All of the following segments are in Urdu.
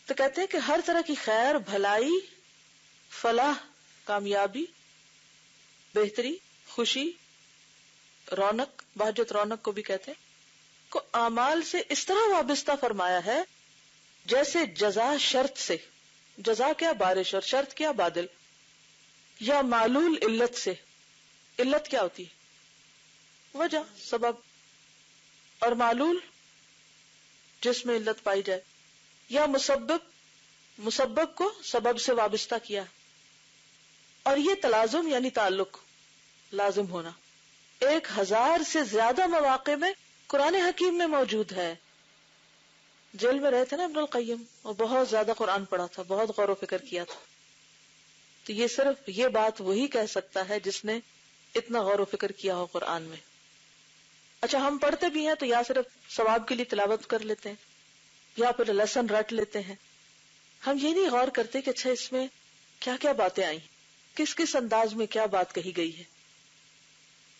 تو کہتے ہیں کہ ہر طرح کی خیر، بھلائی، فلاح، کامیابی، بہتری، خوشی، رونق، بہجت رونق کو بھی کہتے ہیں، کو اعمال سے اس طرح وابستہ فرمایا ہے جیسے جزا شرط سے، جزا کیا بارش اور شرط کیا بادل، یا معلول علت سے، علت کیا ہوتی ہے وجہ، سبب، اور معلول جس میں علت پائی جائے، یا مسبب کو سبب سے وابستہ کیا، اور یہ تلازم یعنی تعلق، لازم ہونا 1000 سے زیادہ مواقع میں قرآن حکیم میں موجود ہے. جیل میں رہے تھے نا ابن القیم، اور بہت زیادہ قرآن پڑھا تھا، بہت غور و فکر کیا تھا، تو یہ صرف یہ بات وہی کہہ سکتا ہے جس نے اتنا غور و فکر کیا ہو قرآن میں. اچھا ہم پڑھتے بھی ہیں تو یا صرف ثواب کے لیے تلاوت کر لیتے ہیں یا پھر لیسن رٹ لیتے ہیں، ہم یہ نہیں غور کرتے کہ اچھا اس میں کیا کیا باتیں آئی، کس کس انداز میں کیا بات کہی گئی ہے.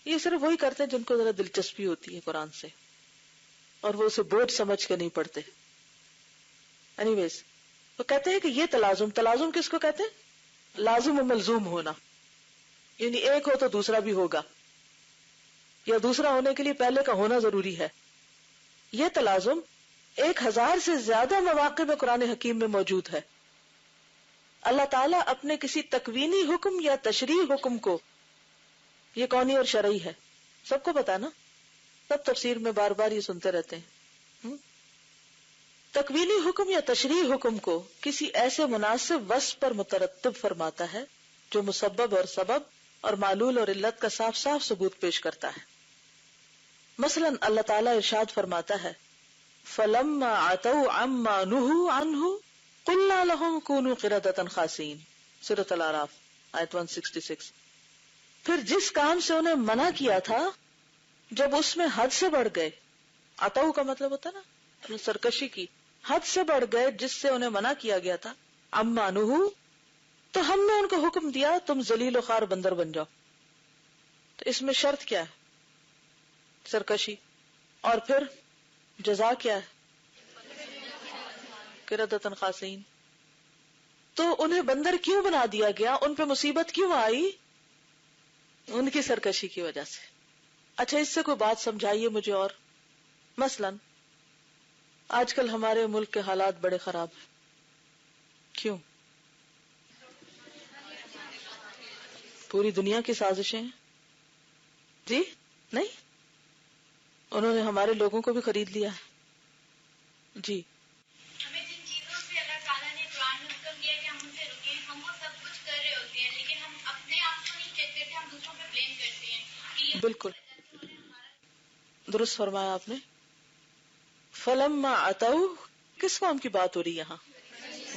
یہ صرف وہی کرتے ہیں جن کو ذرا دلچسپی ہوتی ہے قرآن سے، اور وہ اسے بوجھ سمجھ کے نہیں پڑھتے. اینی ویز وہ کہتے ہیں کہ یہ تلازم کس کو کہتے ہیں؟ لازم و ملزوم ہونا، یعنی ایک ہو تو دوسرا بھی ہوگا، یا دوسرا ہونے کے لیے پہلے کا ہونا ضروری ہے. یہ تلازم 1000 سے زیادہ مواقع میں قرآن حکیم میں موجود ہے. اللہ تعالیٰ اپنے کسی تکوینی حکم یا تشریعی حکم کو، یہ کونی اور شرعی ہے، سب کو پتا نا، سب تفسیر میں بار بار یہ سنتے رہتے ہیں. تکوینی حکم یا تشریعی حکم کو کسی ایسے مناسب وصف پر مترتب فرماتا ہے جو مسبب اور سبب اور معلول اور علت کا صاف صاف ثبوت پیش کرتا ہے. مثلا اللہ تعالیٰ ارشاد فرماتا ہے فَلَمَّا عَتَوْا عَمَّا نُهُوا عَنْهُ قُلْنَا لَهُمْ كُونُوا قِرَدَةً خَاسِئِينَ، سورۃ الاعراف آیت 166. پھر جس کام سے انہیں منع کیا تھا جب اس میں حد سے بڑھ گئے، عتو کا مطلب ہوتا نا سرکشی کی، حد سے بڑھ گئے جس سے انہیں منع کیا گیا تھا، عَمَّا نُهُوا، تو ہم نے ان کو حکم دیا تم ذلیل و خوار بندر بن جاؤ. تو اس میں شرط کیا ہے؟ سرکشی. اور پھر جزا کیا ہے؟ قردۃ خاسئین. تو انہیں بندر کیوں بنا دیا گیا؟ ان پہ مصیبت کیوں آئی؟ ان کی سرکشی کی وجہ سے. اچھا اس سے کوئی بات سمجھائیے مجھے. اور مثلا آج کل ہمارے ملک کے حالات بڑے خراب ہیں، کیوں؟ پوری دنیا کی سازشیں ہیں جی؟ نہیں، انہوں نے ہمارے لوگوں کو بھی خرید لیا ہے. جی ہمیں جن چیزوں سے اللہ تعالیٰ نے قرآن میں حکم دیا کہ ہم ان سے رکیں، ہم وہ سب کچھ کر رہے ہوتے ہیں، لیکن ہم اپنے آپ کو نہیں چیک کرتے، ہم دوسروں پہ بلیم کرتے ہیں کہ یہ بالکل درست فرمایا آپ نے. فلما عتوا، کس قوم کی بات ہو رہی یہاں؟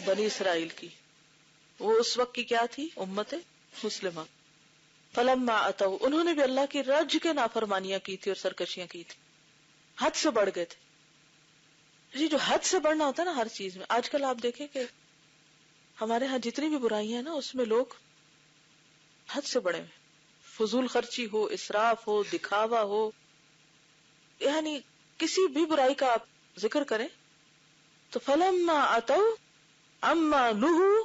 بنی اسرائیل کی. وہ اس وقت کی کیا تھی؟ امت مسلمہ. فلما عتوا، انہوں نے بھی اللہ کی رج کے نافرمانیاں کی تھی اور سرکشیاں کی تھی، حد سے بڑھ گئے تھے. جی جو حد سے بڑھنا ہوتا ہے نا ہر چیز میں، آج کل آپ دیکھیں کہ ہمارے ہاں جتنی بھی برائیاں ہیں نا اس میں لوگ حد سے بڑھے ہوئے، فضول خرچی ہو، اسراف ہو، دکھاوا ہو، یعنی کسی بھی برائی کا آپ ذکر کریں تو فلما عتوا عما نہوا،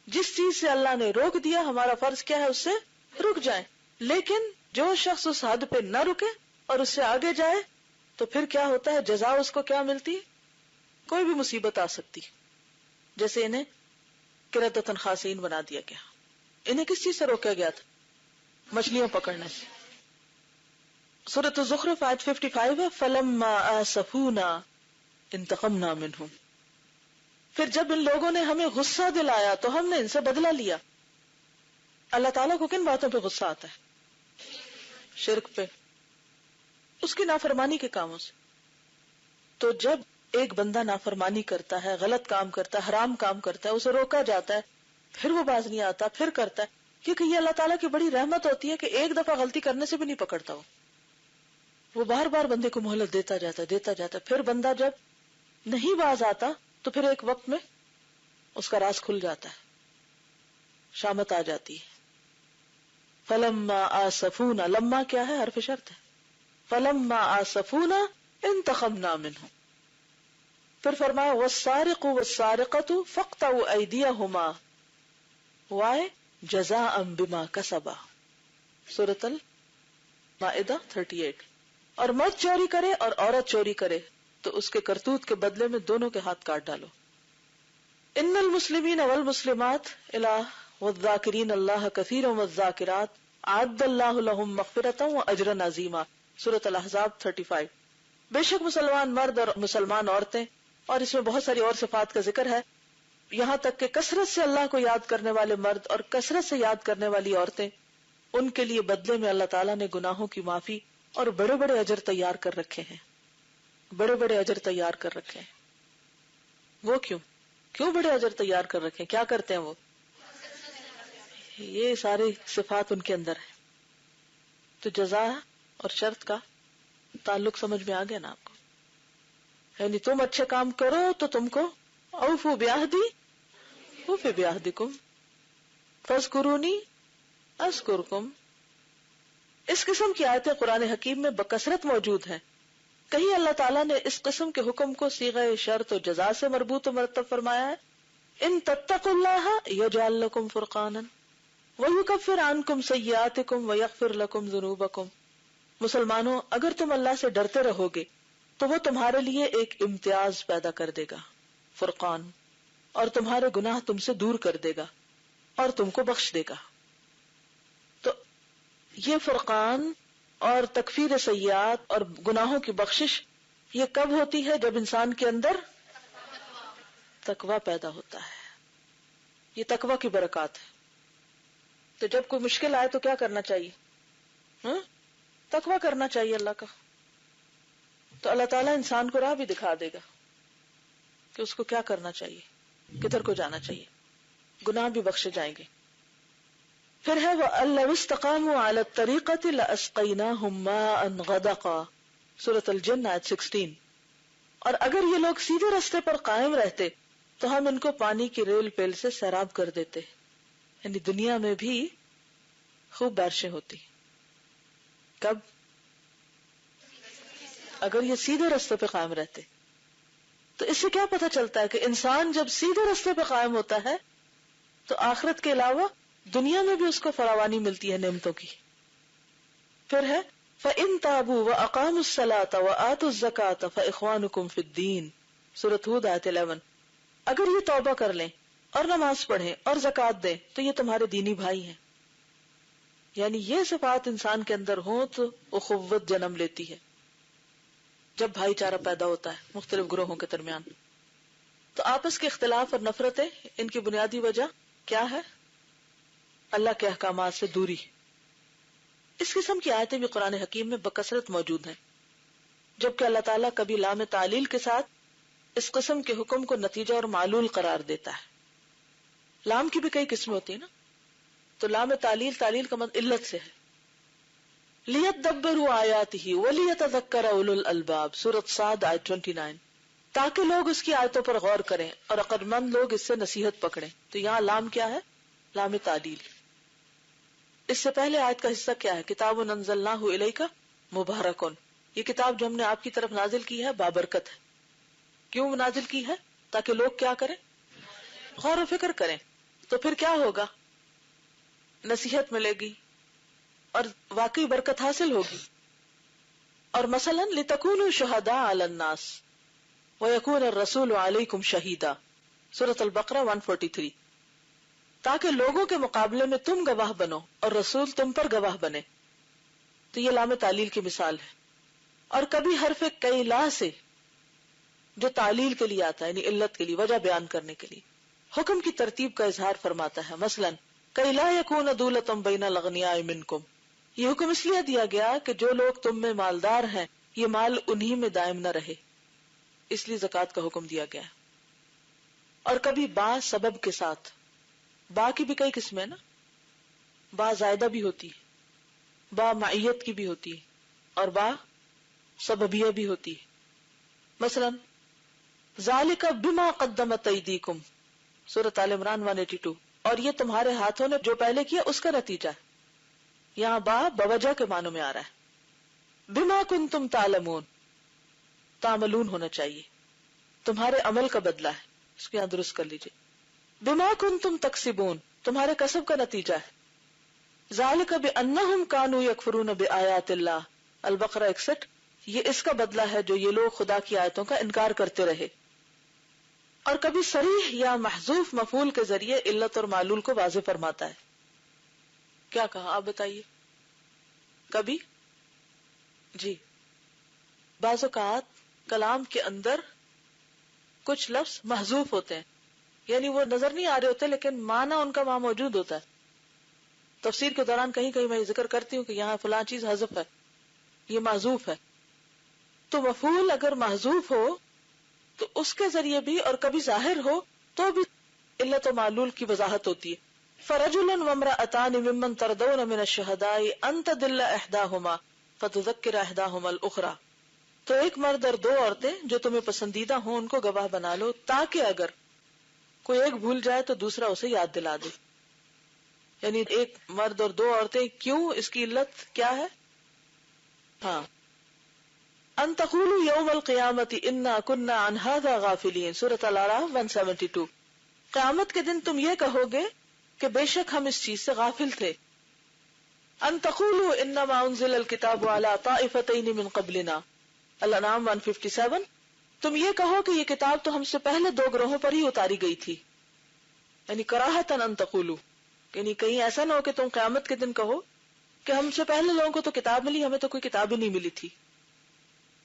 جس چیز سے اللہ نے روک دیا ہمارا فرض کیا ہے اس سے رک جائیں. لیکن جو شخص اس حد پہ نہ رکے اور اس سے آگے جائے تو پھر کیا ہوتا ہے؟ جزا اس کو کیا ملتی؟ کوئی بھی مصیبت آ سکتی، جیسے انہیں قردۃ خاسئین بنا دیا گیا. انہیں کس چیز سے روکا گیا تھا؟ مچھلیاں پکڑنے سے. سورۃ الزخرف آیت 55 ہے فلما آسفونا انتقمنا منہم، پھر جب ان لوگوں نے ہمیں غصہ دلایا تو ہم نے ان سے بدلہ لیا. اللہ تعالیٰ کو کن باتوں پہ غصہ آتا ہے؟ شرک پہ، اس کی نافرمانی کے کاموں سے. تو جب ایک بندہ نافرمانی کرتا ہے، غلط کام کرتا ہے، حرام کام کرتا ہے، اسے روکا جاتا ہے، پھر وہ باز نہیں آتا، پھر کرتا ہے، کیونکہ یہ اللہ تعالیٰ کی بڑی رحمت ہوتی ہے کہ ایک دفعہ غلطی کرنے سے بھی نہیں پکڑتا. وہ بار بار بندے کو مہلت دیتا جاتا ہے. پھر بندہ جب نہیں باز آتا تو پھر ایک وقت میں اس کا راز کھل جاتا ہے، شامت آ جاتی ہے. فلما آسفونا، لما کیا ہے؟ حرف شرط ہے. فلما آسفونا انتقمنا منہم، پھر فرمایا والسارق والسارقۃ فاقطعوا ایدیہما وائے جزاء بما کسبا، سورۃ المائدہ 38۔ اور مرد چوری کرے اور عورت چوری کرے تو اس کے کرتوت کے بدلے میں دونوں کے ہاتھ کاٹ ڈالو۔ ان المسلمین والمسلمات والذاکرین اللہ کثیرا والذاکرات اعد اللہ لهم مغفرۃ واجرا عظیما، سورۃ الاحزاب 35۔ بے شک مسلمان مرد اور مسلمان عورتیں، اور اس میں بہت ساری اور صفات کا ذکر ہے، یہاں تک کہ کثرت سے اللہ کو یاد کرنے والے مرد اور کثرت سے یاد کرنے والی عورتیں، ان کے لیے بدلے میں اللہ تعالیٰ نے گناہوں کی معافی اور بڑے بڑے اجر تیار کر رکھے ہیں، بڑے بڑے اجر تیار کر رکھے ہیں۔ وہ کیوں بڑے اجر تیار کر رکھے ہیں؟ کیا کرتے ہیں وہ؟ یہ ساری صفات ان کے اندر ہے۔ تو جزا اور شرط کا تعلق سمجھ میں آ گیا نا آپ کو؟ یعنی تم اچھے کام کرو تو تم کو اوفوا بعہدی اوفی بعہدکم فاذکرونی اذکرکم۔ اس قسم کی آیتیں قرآن حکیم میں بکثرت موجود ہیں۔ کہیں اللہ تعالیٰ نے اس قسم کے حکم کو صیغہ شرط و جزا سے مربوط و مرتب فرمایا ہے، ان تتقوا اللہ یجعل لکم فرقانا ویکفر عنکم سیئاتکم ویغفر لکم ذنوبکم۔ مسلمانوں، اگر تم اللہ سے ڈرتے رہو گے تو وہ تمہارے لیے ایک امتیاز پیدا کر دے گا، فرقان، اور تمہارے گناہ تم سے دور کر دے گا اور تم کو بخش دے گا۔ تو یہ فرقان اور تکفیر سیئات اور گناہوں کی بخشش یہ کب ہوتی ہے؟ جب انسان کے اندر تقوی پیدا ہوتا ہے۔ یہ تقوی کی برکات ہے۔ تو جب کوئی مشکل آئے تو کیا کرنا چاہیے؟ تقوی کرنا چاہیے اللہ کا۔ تو اللہ تعالیٰ انسان کو راہ بھی دکھا دے گا کہ اس کو کیا کرنا چاہیے، کدھر کو جانا چاہیے، گناہ بھی بخشے جائیں گے۔ پھر ہے وَأَن لَوِ اسْتَقَامُوا عَلَى الطَّرِيقَةِ لَأَسْقَيْنَاهُمْ مَاءً غَدَقًا، سورۃ الجن آیت 16۔ اور اگر یہ لوگ سیدھے رستے پر قائم رہتے تو ہم ان کو پانی کی ریل پیل سے سیراب کر دیتے، یعنی دنیا میں بھی خوب بارشیں ہوتی۔ کب؟ اگر یہ سیدھے رستے پہ قائم رہتے۔ تو اس سے کیا پتہ چلتا ہے کہ انسان جب سیدھے رستے پہ قائم ہوتا ہے تو آخرت کے علاوہ دنیا میں بھی اس کو فراوانی ملتی ہے نعمتوں کی۔ پھر ہے فَإِن تَابُوا وَأَقَامُوا الصَّلَاةَ وَآتُوا الزَّكَاةَ فَإِخْوَانُكُمْ فِي الدِّينِ، سورۃ ہود آیت 11۔ اگر یہ توبہ کر لیں اور نماز پڑھیں اور زکوٰۃ دیں تو یہ تمہارے دینی بھائی ہیں۔ یعنی یہ صفات انسان کے اندر ہوں تو اخوت جنم لیتی ہے، جب بھائی چارہ پیدا ہوتا ہے مختلف گروہوں کے درمیان۔ تو آپس کے اختلاف اور نفرتیں، ان کی بنیادی وجہ کیا ہے؟ اللہ کے احکامات سے دوری۔ اس قسم کی آیتیں بھی قرآن حکیم میں بکثرت موجود ہیں، جبکہ اللہ تعالیٰ کبھی لام تعلیل کے ساتھ اس قسم کے حکم کو نتیجہ اور معلول قرار دیتا ہے۔ لام کی بھی کئی قسمیں ہوتی ہیں نا، تو لام تعلیل کا مطلب علت سے ہے۔ لِيَدَّبَّرُوا آیَاتِهِ وَلِيَتَذَكَّرَ أُولُو الْأَلْبَابِ، سورۃ صاد آیت 29۔ تاکہ لوگ اس کی آیتوں پر غور کریں اور عقل مند لوگ اس سے نصیحت پکڑیں۔ تو یہاں لام کیا ہے؟ لام تعلیل۔ اس سے پہلے آیت کا حصہ کیا ہے؟ کتاب انزلناہ الیک مبارک، یہ کتاب جو ہم نے آپ کی طرف نازل کی ہے بابرکت ہے۔ کیوں نازل کی ہے؟ تاکہ لوگ کیا کریں؟ غور و فکر کریں۔ تو پھر کیا ہوگا؟ نصیحت ملے گی اور واقعی برکت حاصل ہوگی۔ اور مثلا لتکونوا شہداء علی الناس ویکون الرسول علیکم شہیدا، سورۃ البقرہ 143۔ تاکہ لوگوں کے مقابلے میں تم گواہ بنو اور رسول تم پر گواہ بنے۔ تو یہ لام تعلیل کی مثال ہے۔ اور کبھی حرف کئی لا سے، جو تعلیل کے لیے آتا ہے، یعنی علت کے لیے، وجہ بیان کرنے کے لیے، حکم کی ترتیب کا اظہار فرماتا ہے۔ مثلا کئی لا یکون دولۃ بین الاغنیاء منکم، یہ حکم اس لیے دیا گیا کہ جو لوگ تم میں مالدار ہیں یہ مال انہی میں دائم نہ رہے، اس لیے زکوٰۃ کا حکم دیا گیا۔ اور کبھی با سبب کے ساتھ، با کی بھی کئی قسمیں نا، با زائدہ بھی ہوتی ہے، با معیت کی بھی ہوتی ہے، اور با سببیہ بھی ہوتی ہے۔ مثلا ذالک بما قدمت ایدیکم، سورۃ آل عمران 182، اور یہ تمہارے ہاتھوں نے جو پہلے کیا اس کا نتیجہ ہے۔ یہاں با بوجہ کے معنوں میں آ رہا ہے۔ بما کنتم تعلمون، تعملون ہونا چاہیے۔ تمہارے عمل کا بدلہ ہے. اس کو یہاں درست کر لیجیے. بما کنتم تکسبون، تمہارے کسب کا نتیجہ ہے. ذالک بانہم کانوا یکفرون بآیات اللہ، البقرہ 61. یہ اس کا بدلہ ہے جو یہ لوگ خدا کی آیتوں کا انکار کرتے رہے. اور کبھی صریح یا محذوف مفعول کے ذریعے علت اور معلول کو واضح فرماتا ہے. کیا کہا آپ بتائیے؟ کبھی جی بعض اوقات کلام کے اندر کچھ لفظ محذوف ہوتے ہیں، یعنی وہ نظر نہیں آ رہے ہوتے لیکن معنی ان کا وہاں موجود ہوتا ہے. تفسیر کے دوران کہیں کہیں میں ذکر کرتی ہوں کہ یہاں فلاں چیز حذف ہے، یہ محذوف ہے. تو مفعول اگر محذوف ہو تو اس کے ذریعے بھی، اور کبھی ظاہر ہو تو بھی علت و معلول کی وضاحت ہوتی ہے. فَرَجُلٌ وَامْرَأَتَانِ مِمَّنْ تَرْضَوْنَ مِنَ الشُّهَدَاءِ أَن تَضِلَّ إِحْدَاهُمَا فَتُذَكِّرَ إِحْدَاهُمَا الْأُخْرَى. تو ایک مرد اور دو عورتیں جو تمہیں پسندیدہ ہوں ان کو گواہ بنا لو، تاکہ اگر کوئی ایک بھول جائے تو دوسرا اسے یاد دلا دے. یعنی ایک مرد اور دو عورتیں کیوں، اس کی علت کیا ہے؟ ہاں، ان تقولوا یوم القیامت انا کنا عن هذا غافلین، سورۃ الاعراف 172. قیامت کے دن تم یہ کہو گے کہ بے شک ہم اس چیز سے غافل تھے. ان تقولوا انما انزل الکتاب علی طائفتین من قبلنا، الانعام 157. تم یہ کہو کہ یہ کتاب تو ہم سے پہلے دو گروہوں پر ہی اتاری گئی تھی. یعنی کراہتن ان تقولوا، یعنی کہیں ایسا نہ ہو کہ تم قیامت کے دن کہو کہ ہم سے پہلے لوگوں کو تو کتاب ملی، ہمیں تو کوئی کتاب ہی نہیں ملی تھی.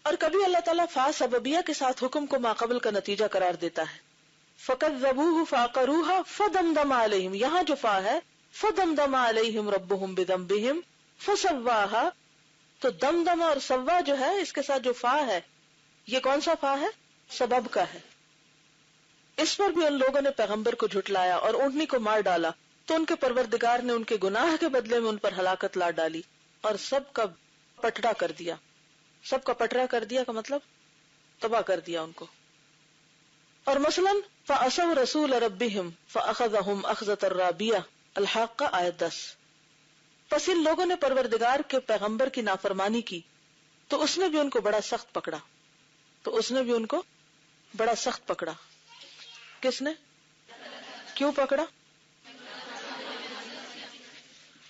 اور کبھی اللہ تعالیٰ فا سببیہ کے ساتھ حکم کو ماقبل کا نتیجہ قرار دیتا ہے. فَكَذَّبُوهُ فَعَقَرُوهَا فَدَمْدَمَ عَلَيْهِمْ، یہاں جو فا ہے فَدَمْدَمَ عَلَيْهِمْ رَبُّهُمْ بِذَنبِهِمْ فَسَوَّاهَا. تو دمدم اور سوا جو ہے اس کے ساتھ جو فا ہے یہ کون سا فا ہے؟ سبب کا ہے. اس پر بھی ان لوگوں نے پیغمبر کو جھٹلایا اور اونٹنی کو مار ڈالا تو ان کے پروردگار نے ان کے گناہ کے بدلے میں ان پر ہلاکت لا ڈالی اور سب کا پٹڑا کر دیا. سب کا پٹرا کر دیا کا مطلب تباہ کر دیا ان کو. اور مثلاً فَعَصَوْا رَسُولَ رَبِّهِمْ فَأَخَذَهُمْ أَخْذَةً رَابِيَةً، الحاقہ آیت 10. پس ان لوگوں نے پروردگار کے پیغمبر کی نافرمانی کی تو اس نے بھی ان کو بڑا سخت پکڑا. تو اس نے بھی ان کو بڑا سخت پکڑا. کس نے؟ کیوں پکڑا؟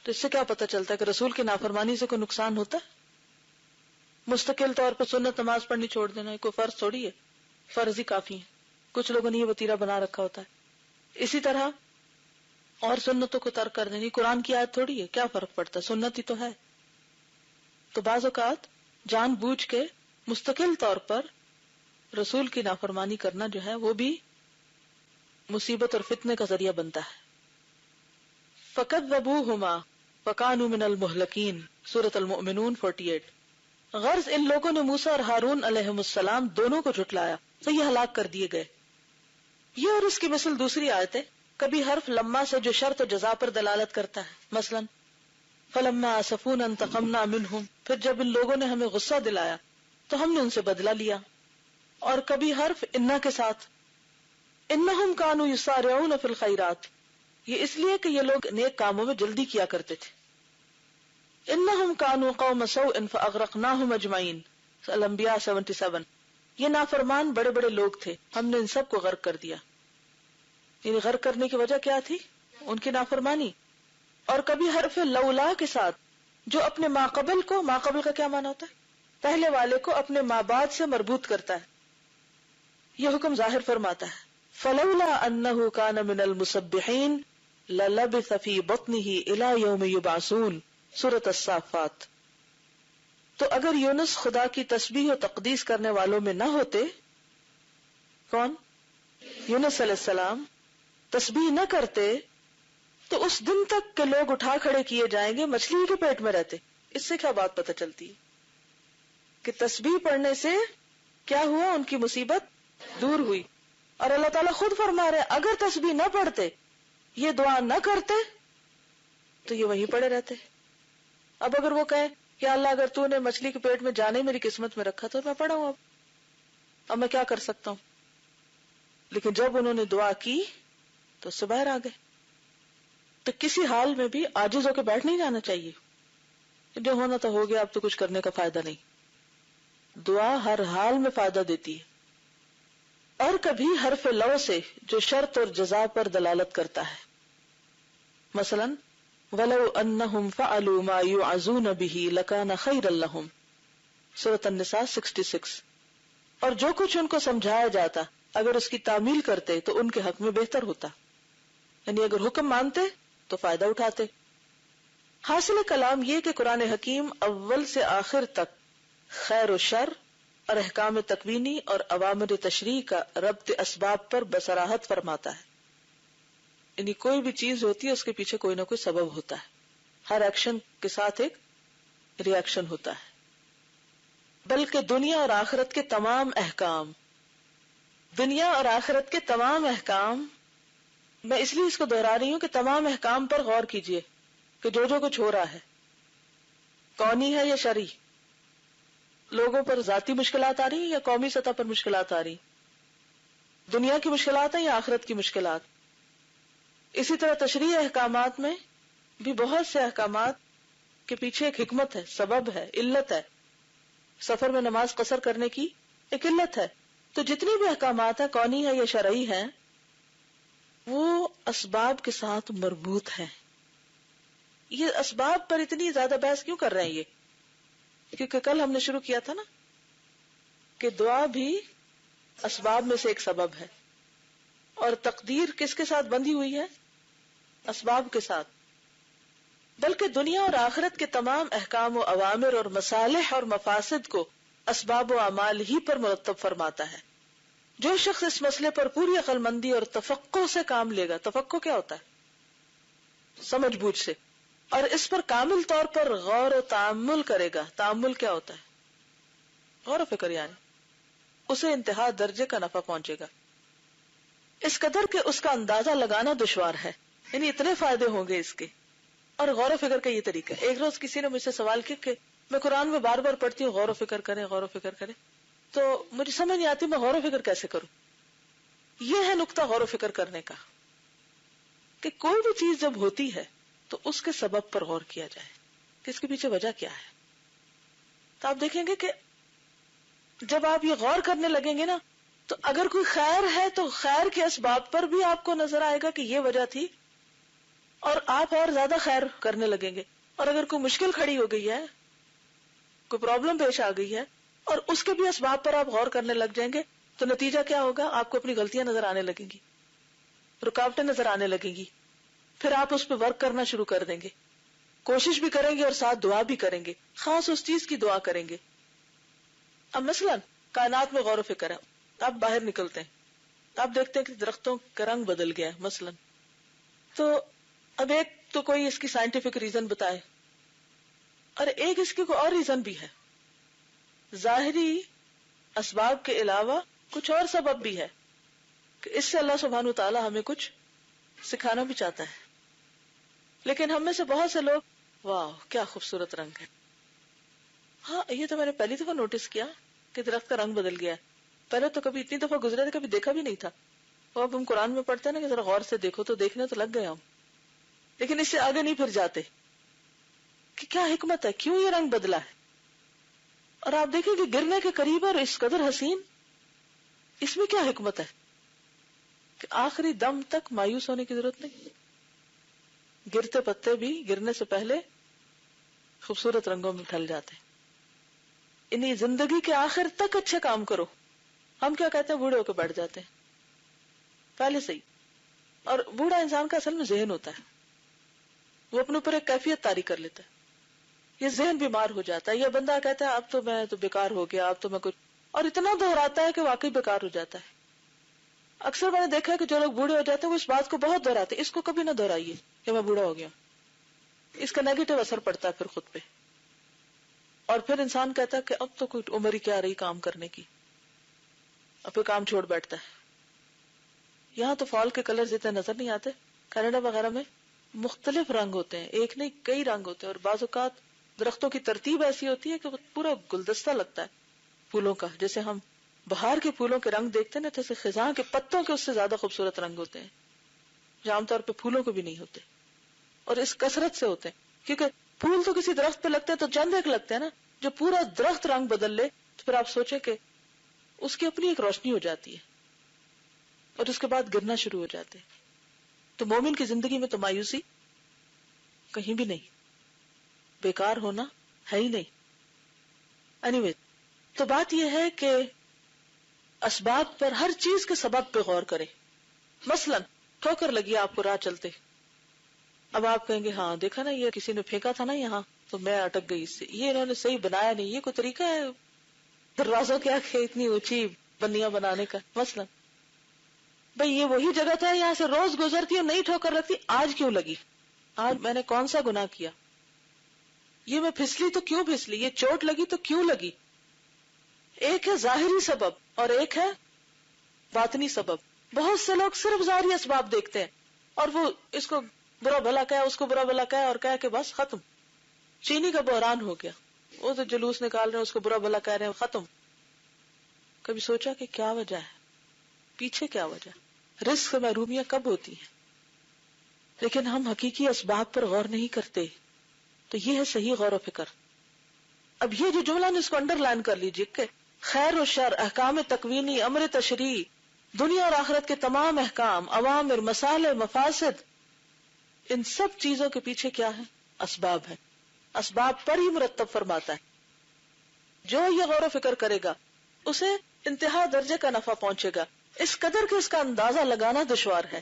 تو اس سے کیا پتہ چلتا ہے کہ رسول کی نافرمانی سے کوئی نقصان ہوتا ہے؟ مستقل طور پر سنت نماز پڑھنی چھوڑ دینا کوئی فرض تھوڑی ہے، فرض ہی کافی ہے. کچھ لوگوں نے یہ وتیرہ بنا رکھا ہوتا ہے. اسی طرح اور سنتوں کو ترک کر دینی قرآن کی آیت تھوڑی ہے، کیا فرق پڑتا ہے، سنت ہی تو ہے. تو بعض اوقات جان بوجھ کے مستقل طور پر رسول کی نافرمانی کرنا جو ہے وہ بھی مصیبت اور فتنے کا ذریعہ بنتا ہے. فَكَذَّبُوهُمَا فَكَانُوا مِنَ الْمُهْلَكِينَ، سورۃ المؤمنون 48. غرض ان لوگوں نے موسیٰ اور ہارون علیہم السلام دونوں کو جھٹلایا تو یہ ہلاک کر دیے گئے. یہ اور اس کی مثل دوسری آیت ہے. کبھی حرف لما سے جو شرط و جزا پر دلالت کرتا ہے، مثلا فَلَمَّا آسَفُونَا انتَقَمْنَا مِنْهُمْ، پھر جب ان لوگوں نے ہمیں غصہ دلایا تو ہم نے ان سے بدلہ لیا. اور کبھی حرف انا کے ساتھ، انہم کانوا یسارعون فی الخیرات، یہ اس لیے کہ یہ لوگ نیک کاموں میں جلدی کیا کرتے تھے. انہم کانوا قوم سوء فاغرقناہم اجمعین، الانبیاء 77. یہ نافرمان بڑے بڑے لوگ تھے، ہم نے ان سب کو غرق کر دیا. یعنی غرق کرنے کی وجہ کیا تھی؟ ان کی نافرمانی. اور کبھی حرف لولا کے ساتھ جو اپنے ماقبل کو، ماقبل کا کیا معنی ہوتا ہے؟ پہلے والے کو اپنے ماں بعد سے مربوط کرتا ہے. یہ حکم ظاہر فرماتا ہے فلولا انہ کان من المسبحین للبث فی بطنہ الی یوم یبعثون، سورۃ الصافات. تو اگر یونس خدا کی تسبیح و تقدیس کرنے والوں میں نہ ہوتے، کون؟ یونس علیہ السلام تسبیح نہ کرتے تو اس دن تک کہ لوگ اٹھا کھڑے کیے جائیں گے مچھلی کے پیٹ میں رہتے. اس سے کیا بات پتہ چلتی ہے کہ تسبیح پڑھنے سے کیا ہوا؟ ان کی مصیبت دور ہوئی. اور اللہ تعالیٰ خود فرما رہے اگر تسبیح نہ پڑھتے، یہ دعا نہ کرتے تو یہ وہیں پڑے رہتے. اب اگر وہ کہیں کہ اللہ اگر تو نے مچھلی کے پیٹ میں جانے میری قسمت میں رکھا تو میں پڑا ہوں، اب میں کیا کر سکتا ہوں. لیکن جب انہوں نے دعا کی تو اس سے باہر آ گئے. تو کسی حال میں بھی عاجز ہو کے بیٹھ نہیں جانا چاہیے. جو ہونا تو ہو گیا، اب تو کچھ کرنے کا فائدہ نہیں. دعا ہر حال میں فائدہ دیتی ہے. اور کبھی حرف لو سے جو شرط اور جزا پر دلالت کرتا ہے. مثلا وَلَوْ أَنَّهُمْ فَعَلُوا مَا يُعَظُونَ بِهِ لَكَانَ خَيْرًا لَهُمْ. سورۃ النساء 66. اور جو کچھ ان کو سمجھایا جاتا اگر اس کی تعمیل کرتے تو ان کے حق میں بہتر ہوتا. یعنی اگر حکم مانتے تو فائدہ اٹھاتے. حاصل کلام یہ کہ قرآن حکیم اول سے آخر تک خیر و شر اور احکام تکوینی اور اوامر تشریع کا ربط اسباب پر بصراحت فرماتا ہے. یعنی کوئی بھی چیز ہوتی ہے اس کے پیچھے کوئی نہ کوئی سبب ہوتا ہے. ہر ایکشن کے ساتھ ایک ری ایکشن ہوتا ہے. بلکہ دنیا اور آخرت کے تمام احکام میں اس لیے اس کو دہرا رہی ہوں کہ تمام احکام پر غور کیجئے کہ جو کچھ ہو رہا ہے کونی ہے یا شرعی. لوگوں پر ذاتی مشکلات آ رہی ہیں یا قومی سطح پر مشکلات آ رہی ہیں؟ دنیا کی مشکلات ہیں یا آخرت کی مشکلات؟ اسی طرح تشریعی احکامات میں بھی بہت سے احکامات کے پیچھے ایک حکمت ہے، سبب ہے، علت ہے. سفر میں نماز قصر کرنے کی ایک علت ہے. تو جتنی بھی احکامات ہیں کونی ہے یا شرعی ہیں وہ اسباب کے ساتھ مربوط ہیں. یہ اسباب پر اتنی زیادہ بحث کیوں کر رہے ہیں؟ یہ کیونکہ کل ہم نے شروع کیا تھا نا کہ دعا بھی اسباب میں سے ایک سبب ہے اور تقدیر کس کے ساتھ بندھی ہوئی ہے؟ اسباب کے ساتھ. بلکہ دنیا اور آخرت کے تمام احکام و اوامر اور مصالح اور مفاسد کو اسباب و اعمال ہی پر مرتب فرماتا ہے. جو شخص اس مسئلے پر پوری عقل مندی اور تفقع سے کام لے گا، تفقع کیا ہوتا ہے؟ سمجھ بوجھ سے، اور اس پر کامل طور پر غور و تأمل کرے گا. تأمل کیا ہوتا ہے؟ غور و فکر. یعنی اسے انتہا درجے کا نفع پہنچے گا اس قدر کہ اس کا اندازہ لگانا دشوار ہے. یعنی اتنے فائدے ہوں گے اس کے. اور غور و فکر کا یہ طریقہ. ایک روز کسی نے مجھ سے سوال کیا کہ میں قرآن میں بار بار پڑھتی ہوں غور و فکر کریں، غور و فکر کریں، تو مجھے سمجھ نہیں آتی میں غور و فکر کیسے کروں. یہ ہے نقطہ غور و فکر کرنے کا کہ کوئی بھی چیز جب ہوتی ہے تو اس کے سبب پر غور کیا جائے کہ اس کے پیچھے وجہ کیا ہے. تو آپ دیکھیں گے کہ جب آپ یہ غور کرنے لگیں گے نا تو اگر کوئی خیر ہے تو خیر کے اسباب پر بھی آپ کو نظر آئے گا کہ یہ وجہ تھی اور آپ اور زیادہ خیر کرنے لگیں گے. اور اگر کوئی مشکل کھڑی ہو گئی ہے، کوئی پرابلم پیش آ گئی ہے اور اس کے بھی اسباب پر آپ غور کرنے لگ جائیں گے تو نتیجہ کیا ہوگا؟ آپ کو اپنی غلطیاں نظر آنے لگیں گی، رکاوٹیں نظر آنے لگیں گی. پھر آپ اس پہ ورک کرنا شروع کر دیں گے، کوشش بھی کریں گے اور ساتھ دعا بھی کریں گے، خاص اس چیز کی دعا کریں گے. اب مثلا کائنات میں غور و فکر ہے. آپ باہر نکلتے ہیں، آپ دیکھتے ہیں کہ درختوں کا رنگ بدل گیا ہے مثلا. تو اب ایک تو کوئی اس کی سائنٹیفک ریزن بتائے اور ایک اس کی کوئی اور ریزن بھی ہے. ظاہری اسباب کے علاوہ کچھ اور سبب بھی ہے کہ اس سے اللہ سبحانہ وتعالی ہمیں کچھ سکھانا بھی چاہتا ہے. لیکن ہم میں سے بہت سے لوگ واہ کیا خوبصورت رنگ ہے، ہاں یہ تو میں نے پہلی دفعہ نوٹس کیا کہ درخت کا رنگ بدل گیا ہے. پہلے تو کبھی اتنی دفعہ گزرے تھے کبھی دیکھا بھی نہیں تھا. تو اب ہم قرآن میں پڑھتے ہیں نا کہ ذرا غور سے دیکھو تو دیکھنے تو لگ گئے ہم، لیکن اس سے آگے نہیں پھر جاتے کہ کیا حکمت ہے، کیوں یہ رنگ بدلا ہے. اور آپ دیکھیں کہ گرنے کے قریب اور اس قدر حسین، اس میں کیا حکمت ہے کہ آخری دم تک مایوس ہونے کی ضرورت نہیں. گرتے پتے بھی گرنے سے پہلے خوبصورت رنگوں میں ڈھل جاتے ہیں. انہیں زندگی کے آخر تک اچھے کام کرو. ہم کیا کہتے ہیں؟ بوڑھے ہو کے بیٹھ جاتے ہیں پہلے سے ہی. اور بوڑھا انسان کا اصل میں ذہن ہوتا ہے، وہ اپنے اوپر ایک کیفیت طاری کر لیتا ہے. یہ ذہن بیمار ہو جاتا ہے. یہ بندہ کہتا ہے اب تو میں تو بیکار ہو گیا، اب تو میں کچھ، اور اتنا دہراتا ہے کہ واقعی بیکار ہو جاتا ہے. اکثر میں نے دیکھا ہے کہ جو لوگ بوڑھے ہو جاتے ہیں وہ اس بات کو بہت دہراتے ہیں. اس کو کبھی نہ دہرائیے کہ میں بوڑھا ہو گیا. اس کا نیگیٹو اثر پڑتا ہے پھر خود پہ. اور پھر انسان کہتا ہے کہ اب تو کوئی عمر ہی کیا رہی کام کرنے کی، اب پھر کام چھوڑ بیٹھتا ہے. یہاں تو فال کے کلر اتنے نظر نہیں آتے. کینیڈا وغیرہ میں مختلف رنگ ہوتے ہیں، ایک نہیں کئی رنگ ہوتے ہیں. اور بعض اوقات درختوں کی ترتیب ایسی ہوتی ہے کہ وہ پورا گلدستہ لگتا ہے پھولوں کا. جیسے ہم بہار کے پھولوں کے رنگ دیکھتے ہیں نا، جیسے خزاں کے پتوں کے اس سے زیادہ خوبصورت رنگ ہوتے ہیں جو عام طور پہ پھولوں کو بھی نہیں ہوتے. اور اس کثرت سے ہوتے ہیں کیونکہ پھول تو کسی درخت پہ لگتے ہیں تو چند ایک لگتے ہیں نا. جو پورا درخت رنگ بدل لے تو پھر آپ سوچیں کہ اس کی اپنی ایک روشنی ہو جاتی ہے. اور اس کے بعد گرنا شروع ہو جاتے ہیں. تو مومن کی زندگی میں تو مایوسی کہیں بھی نہیں، بیکار ہونا ہے ہی نہیں. اینی تو بات یہ ہے کہ اسباب پر، ہر چیز کے سبب پہ غور کریں. مثلا ٹھوکر لگی آپ کو راہ چلتے، اب آپ کہیں گے ہاں دیکھا نا یہ کسی نے پھینکا تھا نا یہاں تو میں اٹک گئی اس سے، یہ انہوں نے صحیح بنایا نہیں، یہ کوئی طریقہ ہے دروازوں کے آگے اتنی اونچی بنیاں بنانے کا. مثلا بھئی یہ وہی جگہ تھا، یہاں سے روز گزرتی اور نہیں ٹھوکر لگتی، آج کیوں لگی؟ آج میں نے کون سا گناہ کیا؟ یہ میں پھسلی تو کیوں پھسلی؟ یہ چوٹ لگی تو کیوں لگی؟ ایک ہے ظاہری سبب اور ایک ہے باطنی سبب. بہت سے لوگ صرف ظاہری اسباب دیکھتے ہیں اور وہ اس کو برا بھلا کہا، اس کو برا بھلا کہا اور کہا کہ بس ختم. چینی کا بحران ہو گیا، وہ تو جلوس نکال رہے ہیں، اس کو برا بھلا کہہ رہے ہیں، ختم. کبھی سوچا کہ کیا وجہ ہے؟ پیچھے کیا وجہ؟ رزق سے محرومیاں کب ہوتی ہیں؟ لیکن ہم حقیقی اسباب پر غور نہیں کرتے. تو یہ ہے صحیح غور و فکر. اب یہ جو جملہ نے اس کو انڈر لائن کر لیجیے کہ خیر و شر، احکام تکوینی، امر تشریعی، دنیا اور آخرت کے تمام احکام، اوامر، مصالح، مفاسد، ان سب چیزوں کے پیچھے کیا ہے؟ اسباب ہے. اسباب پر ہی مرتب فرماتا ہے. جو یہ غور و فکر کرے گا اسے انتہا درجے کا نفع پہنچے گا، اس قدر کہ اس کا اندازہ لگانا دشوار ہے.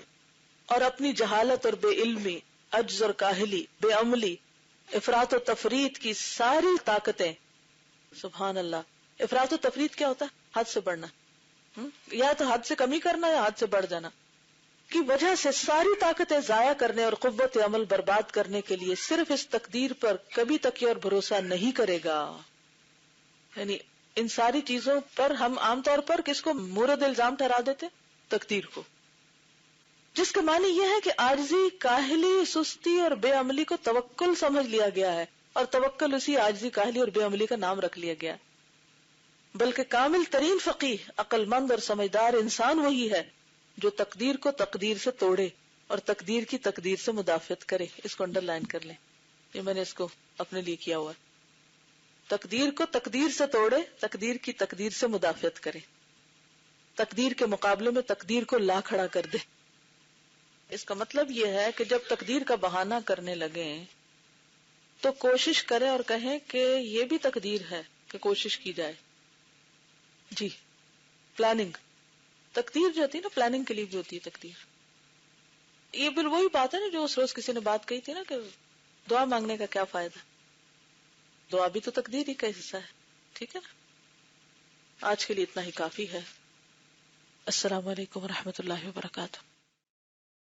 اور اپنی جہالت اور بے علمی، عجز اور کاہلی، بے عملی، افراط و تفریط کی ساری طاقتیں، سبحان اللہ. افراط و تفریط کیا ہوتا ہے؟ حد سے بڑھنا، یا تو حد سے کمی کرنا یا حد سے بڑھ جانا، کی وجہ سے ساری طاقتیں ضائع کرنے اور قوت عمل برباد کرنے کے لیے صرف اس تقدیر پر کبھی تکیہ اور بھروسہ نہیں کرے گا. یعنی ان ساری چیزوں پر ہم عام طور پر کس کو مورد الزام ٹھہرا دیتے؟ تقدیر کو، جس کا معنی یہ ہے کہ عاجزی، کاہلی، سستی اور بے عملی کو توکل سمجھ لیا گیا ہے، اور توکل اسی عاجزی، کاہلی اور بے عملی کا نام رکھ لیا گیا. بلکہ کامل ترین فقیہ، عقل مند اور سمجھدار انسان وہی ہے جو تقدیر کو تقدیر سے توڑے اور تقدیر کی تقدیر سے مدافعت کرے. اس کو انڈر لائن کر لیں، یہ میں نے اس کو اپنے لیے کیا ہوا ہے. تقدیر کو تقدیر سے توڑے، تقدیر کی تقدیر سے مدافعت کرے، تقدیر کے مقابلے میں تقدیر کو لا کھڑا کر دے. اس کا مطلب یہ ہے کہ جب تقدیر کا بہانہ کرنے لگیں تو کوشش کریں اور کہیں کہ یہ بھی تقدیر ہے کہ کوشش کی جائے. جی پلاننگ، تقدیر جو ہوتی ہے نا پلاننگ کے لیے بھی ہوتی ہے تقدیر. یہ پھر وہی بات ہے نا جو اس روز کسی نے بات کہی تھی نا کہ دعا مانگنے کا کیا فائدہ؟ دعا بھی تو تقدیر ہی کا حصہ ہے. ٹھیک ہے نا؟ آج کے لیے اتنا ہی کافی ہے. السلام علیکم ورحمۃ اللہ وبرکاتہ.